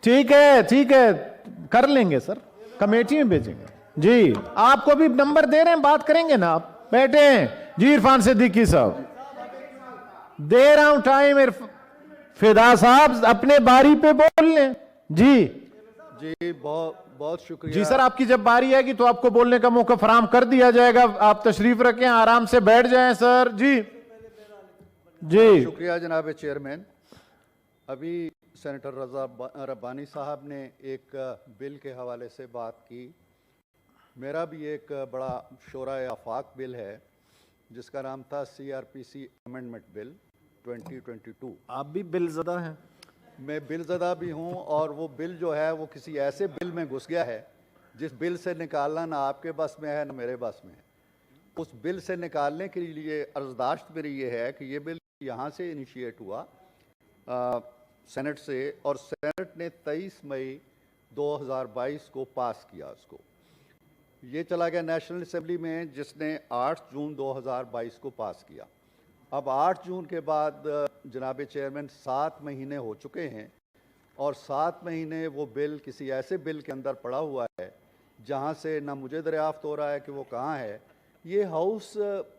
ठीक है, कर लेंगे सर, कमेटी में भेजेंगे जी। आपको भी नंबर दे रहे हैं, बात करेंगे ना, आप बैठे हैं जी। इरफान सिद्दीकी साहब, दे रहा हूं टाइम। फिदा साहब अपने बारी पे बोल लें जी। जी बहुत बहुत शुक्रिया जी सर, आपकी जब बारी आएगी तो आपको बोलने का मौका फराहम कर दिया जाएगा। आप तशरीफ रखें, आराम से बैठ जाएं सर जी। जी शुक्रिया जनाब चेयरमैन। अभी सेनेटर रज़ा रब्बानी साहब ने एक बिल के हवाले से बात की। मेरा भी एक बड़ा शोराए आफाक बिल है जिसका नाम था CRPC अमेंडमेंट बिल 2022। आप भी बिल ज़दा हैं? मैं बिल ज़दा भी हूँ, और वो बिल जो है वो किसी ऐसे बिल में घुस गया है जिस बिल से निकालना ना आपके बस में है ना मेरे बस में है। उस बिल से निकालने के लिए अर्जदाश्त मेरी ये है कि ये बिल यहाँ से इनिशिएट हुआ सेनेट से, और सेनेट ने 23 मई 2022 को पास किया उसको। ये चला गया नेशनल असेंबली में जिसने 8 जून 2022 को पास किया। अब 8 जून के बाद जनाब चेयरमैन 7 महीने हो चुके हैं, और 7 महीने वो बिल किसी ऐसे बिल के अंदर पड़ा हुआ है जहाँ से ना मुझे दरियाफ्त हो रहा है कि वो कहाँ है। ये हाउस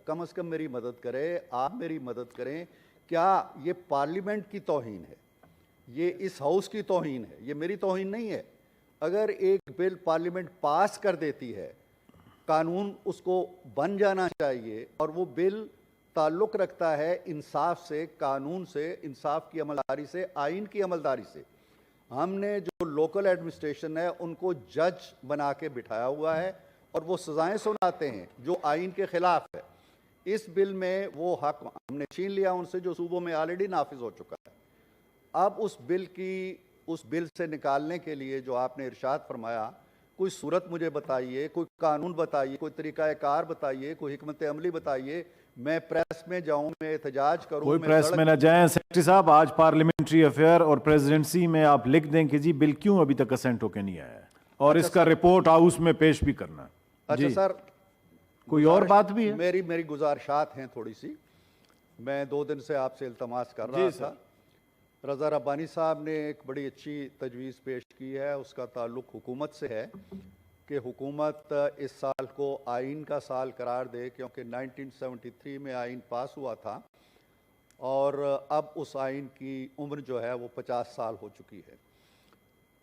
कम से कम मेरी मदद करे, आप मेरी मदद करें। क्या ये पार्लियामेंट की तौहीन है? ये इस हाउस की तौहीन है, ये मेरी तौहीन नहीं है। अगर एक बिल पार्लियामेंट पास कर देती है, कानून उसको बन जाना चाहिए, और वो बिल ताल्लुक़ रखता है इंसाफ से, कानून से, इंसाफ की अमलदारी से, आइन की अमलदारी से। हमने जो लोकल एडमिनिस्ट्रेशन है उनको जज बना के बिठाया हुआ है, और वो सज़ाएं सुनाते हैं जो आइन के ख़िलाफ़ है। इस बिल में वो हक हमने छीन लिया उनसे जो सूबों में ऑलरेडी नाफिज हो चुका है। अब उस बिल से निकालने के लिए जो आपने इरशाद फरमाया, कोई सूरत मुझे बताइए, कोई कानून बताइए, कोई तरीक़ाकार बताइए, कोई हिकमत अमली बताइए। मैं प्रेस में जाऊं, मैं एहतजाज करूं, कोई प्रेस में न जाएं। सेक्रेटरी साहब, आज पार्लियामेंट्री अफेयर और प्रेसिडेंसी में आप लिख दें कि जी बिल क्यों अभी तक असेंट होके नहीं आया है, और इसका रिपोर्ट हाउस में पेश भी करना। अच्छा सर, कोई और बात भी है? मेरी गुजारिशात हैं थोड़ी सी। मैं 2 दिन से आपसे इल्तमास कर रहा था। रज़ा रब्बानी साहब ने एक बड़ी अच्छी तजवीज़ पेश की है, उसका ताल्लुक़ हुकूमत से है कि हुकूमत इस साल को आइन का साल करार दे, क्योंकि 1973 में आइन पास हुआ था, और अब उस आइन की उम्र जो है वो 50 साल हो चुकी है।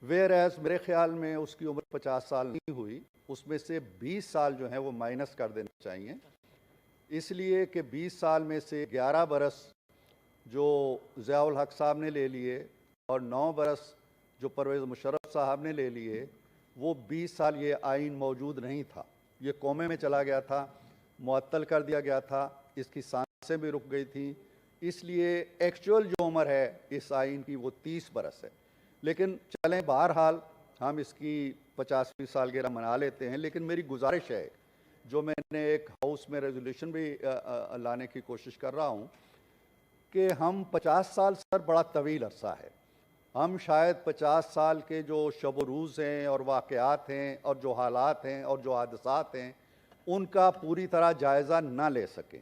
वेयर एज़ मेरे ख़्याल में उसकी उम्र 50 साल नहीं हुई, उसमें से 20 साल जो हैं वो माइनस कर देने चाहिए, इसलिए कि 20 साल में से 11 बरस जो ज़ियाउल हक साहब ने ले लिए और 9 बरस जो परवेज़ मुशर्रफ साहब ने ले लिए, वो 20 साल ये आइन मौजूद नहीं था। ये कौमे में चला गया था, मुअत्तल कर दिया गया था, इसकी सांसें भी रुक गई थी। इसलिए एक्चुअल जो उम्र है इस आइन की वो 30 बरस है। लेकिन चलें, बहरहाल हम इसकी 50वीं सालगिरह मना लेते हैं। लेकिन मेरी गुजारिश है, जो मैंने एक हाउस में रेजोल्यूशन भी लाने की कोशिश कर रहा हूँ, कि हम 50 साल सर बड़ा तवील अरसा है। हम शायद 50 साल के जो शब रोज़ हैं और वाक़यात हैं और जो हालात हैं और जो हादसात हैं उनका पूरी तरह जायज़ा ना ले सकें।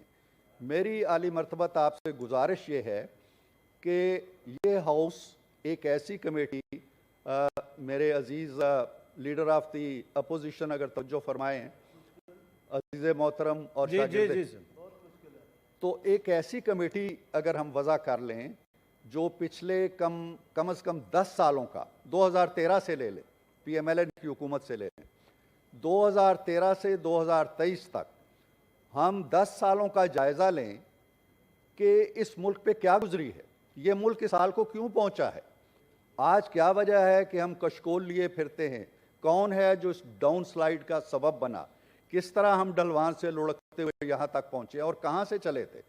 मेरी आली मर्तबत आपसे गुजारिश ये है कि ये हाउस एक ऐसी कमेटी, मेरे अज़ीज़ लीडर ऑफ दी अपोजिशन अगर तवज्जो फरमाएँ, अज़ीज़ मोहतरम और शागिर्द, तो एक ऐसी कमेटी अगर हम वज़ा कर लें जो पिछले कम से कम 10 सालों का, 2013 से ले लें, PMLN की हुकूमत से ले लें, 2013 से 2023 तक हम 10 सालों का जायज़ा लें कि इस मुल्क पे क्या गुजरी है, ये मुल्क इस हाल को क्यों पहुंचा है, आज क्या वजह है कि हम कशकोल लिए फिरते हैं, कौन है जो इस डाउन स्लाइड का सबब बना, किस तरह हम डलवान से लुढ़कते हुए यहाँ तक पहुँचे और कहाँ से चले थे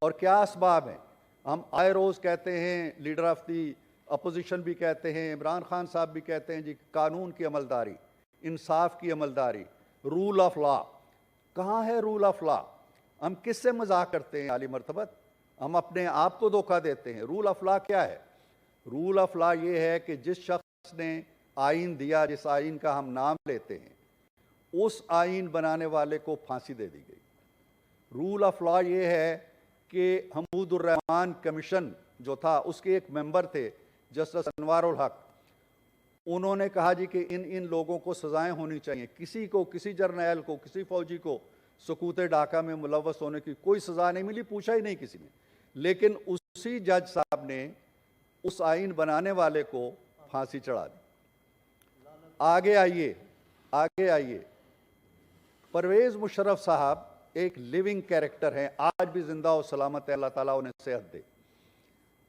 और क्या असबाब हैं। हम आए रोज़ कहते हैं, लीडर ऑफ दी अपोजिशन भी कहते हैं, इमरान खान साहब भी कहते हैं जी कानून की अमलदारी, इंसाफ की अमलदारी, रूल ऑफ लॉ। कहाँ है रूल ऑफ लॉ? हम किससे मजाक करते हैं आली मर्तबत? हम अपने आप को धोखा देते हैं। रूल ऑफ लॉ क्या है? रूल ऑफ लॉ ये है कि जिस शख्स ने आइन दिया, जिस आइन का हम नाम लेते हैं, उस आइन बनाने वाले को फांसी दे दी गई। रूल ऑफ लॉ ये है कि हमूदुर रहमान कमीशन जो था उसके एक मेंबर थे जस्टिस अनवारुल हक, انہوں نے کہا جی کہ ان لوگوں کو سزائیں ہونی چاہیے، کسی کو، کسی جرنیل کو، کسی فوجی کو سقوط ڈاکہ میں ملوث ہونے کی کوئی سزا نہیں ملی، پوچھا ہی نہیں کسی نے، لیکن اسی جج صاحب نے اس آئین بنانے والے کو پھانسی چڑھا دی۔ آگے آئیے، پرویز مشرف صاحب ایک لیونگ کیریکٹر ہیں، آج بھی زندہ و سلامت ہے، اللہ تعالیٰ انہیں صحت دے۔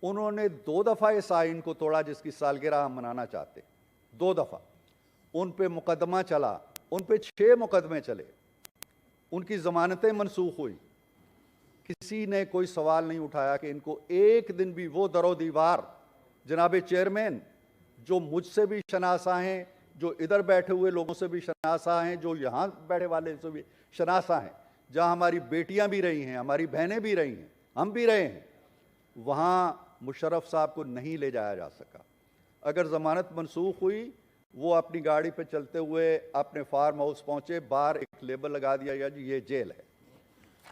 انہوں نے 2 دفعہ اس آئین کو توڑا جس کی سالگرہ ہم منانا چاہتے، 2 دفعہ ان پہ مقدمہ چلا، ان پہ 6 مقدمے چلے، ان کی ضمانتیں منسوخ ہوئی، کسی نے کوئی سوال نہیں اٹھایا کہ ان کو ایک دن بھی وہ در و دیوار، جناب چیئرمین، جو مجھ سے بھی شناسا ہیں، جو ادھر بیٹھے ہوئے لوگوں سے بھی شناسا ہیں، جو یہاں بیٹھے والے سے بھی شناسا ہیں، جہاں ہماری بیٹیاں بھی رہی ہیں، ہماری بہنیں بھی رہی ہیں، ہم بھی رہے ہیں، وہاں مشرف صاحب کو نہیں لے جایا جا سکا۔ اگر ضمانت منسوخ ہوئی، وہ اپنی گاڑی پہ چلتے ہوئے اپنے فارم ہاؤس پہنچے، باہر ایک لیبل لگا دیا گیا جی یہ جیل ہے۔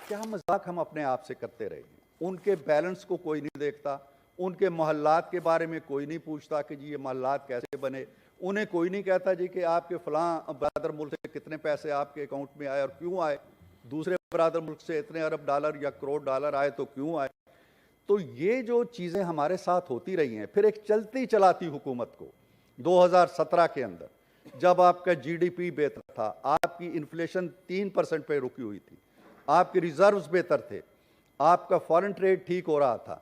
کیا مذاق ہم اپنے آپ سے کرتے رہے ہیں؟ ان کے بیلنس کو کوئی نہیں دیکھتا، ان کے محلات کے بارے میں کوئی نہیں پوچھتا کہ جی یہ محلات کیسے بنے، انہیں کوئی نہیں کہتا جی کہ آپ کے فلاں برادر ملک سے کتنے پیسے آپ کے اکاؤنٹ میں آئے اور کیوں آئے، دوسرے برادر ملک سے اتنے ارب ڈالر یا کروڑ ڈالر آئے تو کیوں آئے۔ تو یہ جو چیزیں ہمارے ساتھ ہوتی رہی ہیں، پھر ایک چلتی چلاتی حکومت کو 2017 کے اندر جب آپ کا جی ڈی پی بہتر تھا، آپ کی انفلیشن 3% پہ رکی ہوئی تھی، آپ کے ریزروز بہتر تھے، آپ کا فارن ٹریڈ ٹھیک ہو رہا تھا،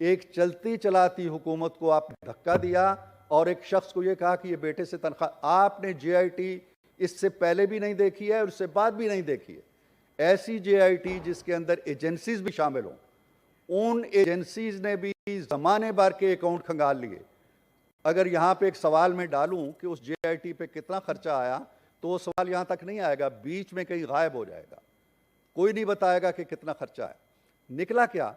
ایک چلتی چلاتی حکومت کو آپ نے دھکا دیا اور ایک شخص کو یہ کہا کہ یہ بیٹے سے تنخواہ، آپ نے جے آئی ٹی اس سے پہلے بھی نہیں دیکھی ہے اور اس سے بعد بھی نہیں دیکھی ہے، ایسی جے آئی ٹی جس کے اندر ایجنسیز بھی شامل ہوں، ان ایجنسیز نے بھی زمانے بھر کے اکاؤنٹ کھنگال لیے۔ اگر یہاں پہ ایک سوال میں ڈالوں کہ اس جے آئی ٹی پہ کتنا خرچہ آیا تو وہ سوال یہاں تک نہیں آئے گا، بیچ میں کہیں غائب ہو جائے گا، کوئی نہیں بتائے گا کہ کتنا خرچہ ہے۔ نکلا کیا؟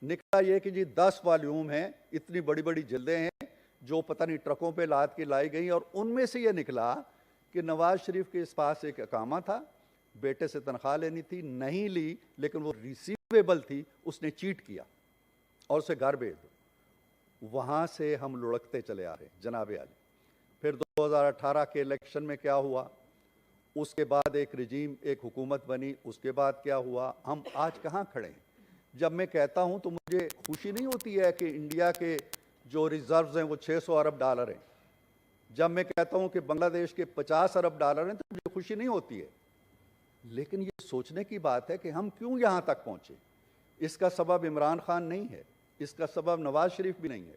نکلا یہ کہ جی 10 والیوم ہیں، اتنی بڑی بڑی جلدیں ہیں جو پتہ نہیں ٹرکوں پہ لاد کے لائی گئیں، اور ان میں سے یہ نکلا کہ نواز شریف کے اس پاس ایک اقامہ تھا، بیٹے سے تنخواہ لینی تھی، نہیں لی، لیکن وہ ریسیویبل تھی، اس نے چیٹ کیا اور اسے گھر بھیج دو۔ وہاں سے ہم لڑکتے چلے آ رہے ہیں جناب عالی۔ پھر 2018 کے الیکشن میں کیا ہوا، اس کے بعد ایک رجیم، ایک حکومت بنی، اس کے بعد کیا ہوا، ہم آج کہاں کھڑے ہیں؟ جب میں کہتا ہوں تو مجھے خوشی نہیں ہوتی ہے کہ انڈیا کے جو ریزروز ہیں وہ 600 ارب ڈالر ہیں، جب میں کہتا ہوں کہ بنگلہ دیش کے 50 ارب ڈالر ہیں تو مجھے خوشی نہیں ہوتی ہے، لیکن یہ سوچنے کی بات ہے کہ ہم کیوں یہاں تک پہنچے۔ اس کا سبب عمران خان نہیں ہے، اس کا سبب نواز شریف بھی نہیں ہے،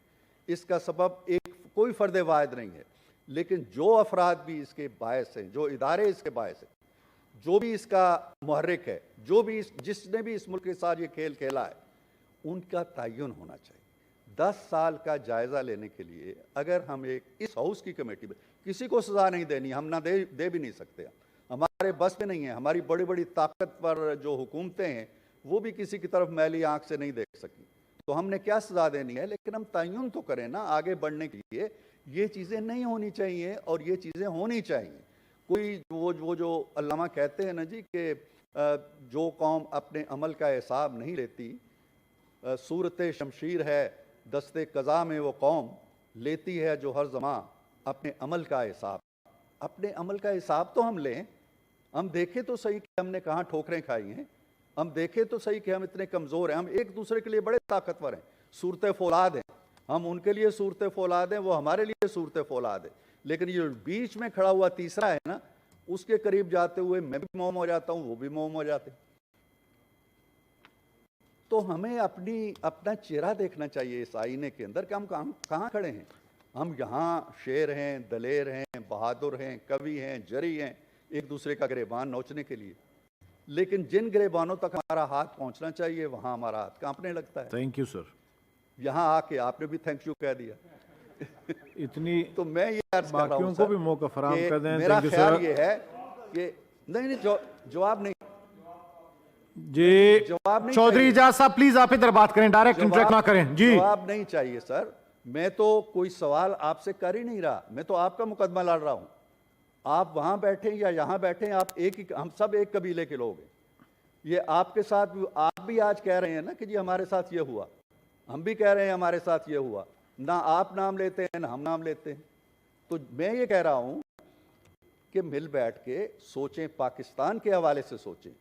اس کا سبب ایک کوئی فرد واحد نہیں ہے، لیکن جو افراد بھی اس کے باعث ہیں، جو ادارے اس کے باعث ہیں، جو بھی اس کا محرک ہے، جو بھی جس نے بھی اس ملک کے ساتھ یہ کھیل کھیلا ہے، ان کا تعین ہونا چاہیے۔ 10 سال کا جائزہ لینے کے لیے اگر ہم اس ہاؤس کی کمیٹی میں کسی کو سزا نہیں دینی، ہم نہ دے بھی نہیں سکتے، ہمارے بس میں نہیں ہے، ہماری بڑی بڑی طاقتور جو حکومتیں ہیں وہ بھی کسی کی طرف میلی آنکھ سے نہیں دیکھ سکی، تو ہم نے کیا سزا دینی ہے؟ لیکن ہم تعین تو کریں نا آگے بڑھنے کے لیے۔ یہ چیزیں نہیں ہونی چاہیے اور یہ چیزیں ہونی چاہیے۔ کوئی وہ جو علامہ کہتے ہیں نا جی کہ جو قوم اپنے عمل کا حساب نہیں لیتی، صورت شمشیر ہے دست قضا میں وہ قوم، لیتی ہے جو ہر زمان اپنے عمل کا حساب۔ اپنے عمل کا حساب تو ہم لیں، ہم دیکھیں تو صحیح کہ ہم نے کہاں ٹھوکریں کھائی ہیں، ہم دیکھیں تو صحیح کہ ہم اتنے کمزور ہیں، ہم ایک دوسرے کے لیے بڑے طاقتور ہیں، صورت فولاد ہیں، ہم ان کے لیے صورت فولاد ہیں، وہ ہمارے لیے صورت فولاد ہے، لیکن یہ بیچ میں کھڑا ہوا تیسرا ہے نا، اس کے قریب جاتے ہوئے میں بھی موم ہو جاتا ہوں، وہ بھی موم ہو جاتے ہیں۔ تو ہمیں اپنا چہرہ دیکھنا چاہیے اس آئینے کے اندر کہ ہم کہاں کھڑے ہیں۔ ہم یہاں شیر ہیں، دلیر ہیں، بہادر ہیں، کوی ہیں، جری ہیں، ایک دوسرے کا گریبان نوچنے کے لیے، لیکن جن گریبانوں تک ہمارا ہاتھ پہنچنا چاہیے وہاں ہمارا ہاتھ کانپنے لگتا ہے۔ Thank you sir. یہاں آ کے آپ نے بھی تھینک یو کہہ دیا۔ اتنی تو میں یہ عرض کر رہا ہوں باقیوں کو بھی موقع فراہم کر دیں۔ میرا خیال یہ ہے کہ نہیں جواب نہیں جی جواب نہیں چودھری اعجاز صاحب پلیز آپ ادھر بات کریں، ڈائریکٹ انٹریکٹ نہ کریں جی۔ جواب نہیں چاہیے سر، میں تو کوئی سوال آپ سے کر ہی نہیں رہا، میں تو آپ کا مقدمہ لڑ رہا ہوں۔ آپ وہاں بیٹھیں یا یہاں بیٹھیں، آپ ہم سب ایک قبیلے کے لوگ ہیں۔ یہ آپ کے ساتھ آپ بھی آج کہہ رہے ہیں نا کہ جی ہمارے ساتھ یہ ہوا، ہم بھی کہہ رہے ہیں ہمارے ساتھ یہ ہوا، نہ آپ نام لیتے ہیں نہ ہم نام لیتے ہیں۔ तो मैं ये कह रहा हूं कि मिल बैठ के सोचें, पाकिस्तान के हवाले से सोचें।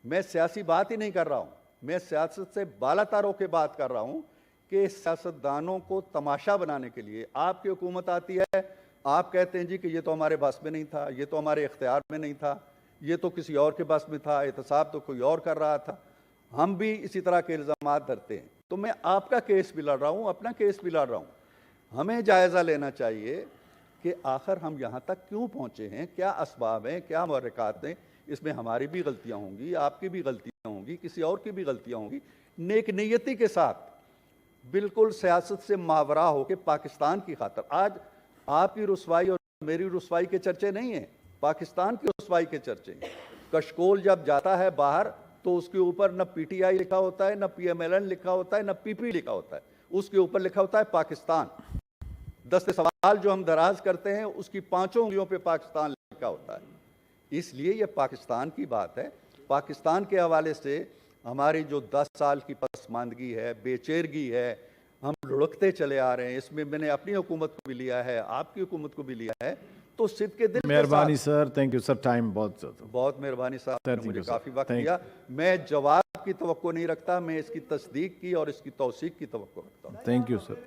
मैं सियासी बात ही नहीं कर रहा हूं, मैं सियासत से बालातर होकर बात कर रहा हूं कि सियासतदानों को तमाशा बनाने के लिए आपकी हुकूमत आती है, आप कहते हैं जी कि ये तो हमारे बस में नहीं था, ये तो हमारे इख्तियार में नहीं था, ये तो किसी और के बस में था, एहतसाब तो कोई और कर रहा था। हम भी इसी तरह के इल्ज़ामात धरते हैं। तो मैं आपका केस भी लड़ रहा हूँ, अपना केस भी लड़ रहा हूँ। हमें जायज़ा लेना चाहिए कि आखिर हम यहाँ तक क्यों पहुँचे हैं, क्या असबाब हैं, क्या मुहर्रिकात हैं। इसमें हमारी भी गलतियाँ होंगी, आपकी भी गलतियाँ होंगी, किसी और की भी गलतियाँ होंगी। नेक नीयती के साथ बिल्कुल सियासत से मावरा हो के पाकिस्तान की खातर, आज आपकी रुसवाई और मेरी रुसवाई के चर्चे नहीं हैं, पाकिस्तान की रुसवाई के चर्चे हैं। कशकोल जब जाता है बाहर तो उसके ऊपर न पीटीआई लिखा होता है, न पीएमएलएन लिखा होता है, न पीपी लिखा होता है, उसके ऊपर लिखा होता है पाकिस्तान। दस्ते सवाल जो हम दराज करते हैं उसकी 5 उंगलियों पे पाकिस्तान लिखा होता है। इसलिए ये पाकिस्तान की बात है। पाकिस्तान के हवाले से हमारी जो 10 साल की पसमानदगी है, बेचैरगी है, हम लुढ़कते चले आ रहे हैं। इसमें मैंने अपनी हुकूमत को भी लिया है, आपकी हुकूमत को भी लिया है। तो सिद्ध के दिल के मेहरबानी साथ, sir, thank you sir, time बहुत मेहरबानी साहब, Thank ने मुझे you, sir. काफ़ी वक्त Thank दिया। मैं जवाब की तवक्को नहीं रखता, मैं इसकी तस्दीक की और इसकी तौसीक की तवक्को रखता हूँ। Thank you sir.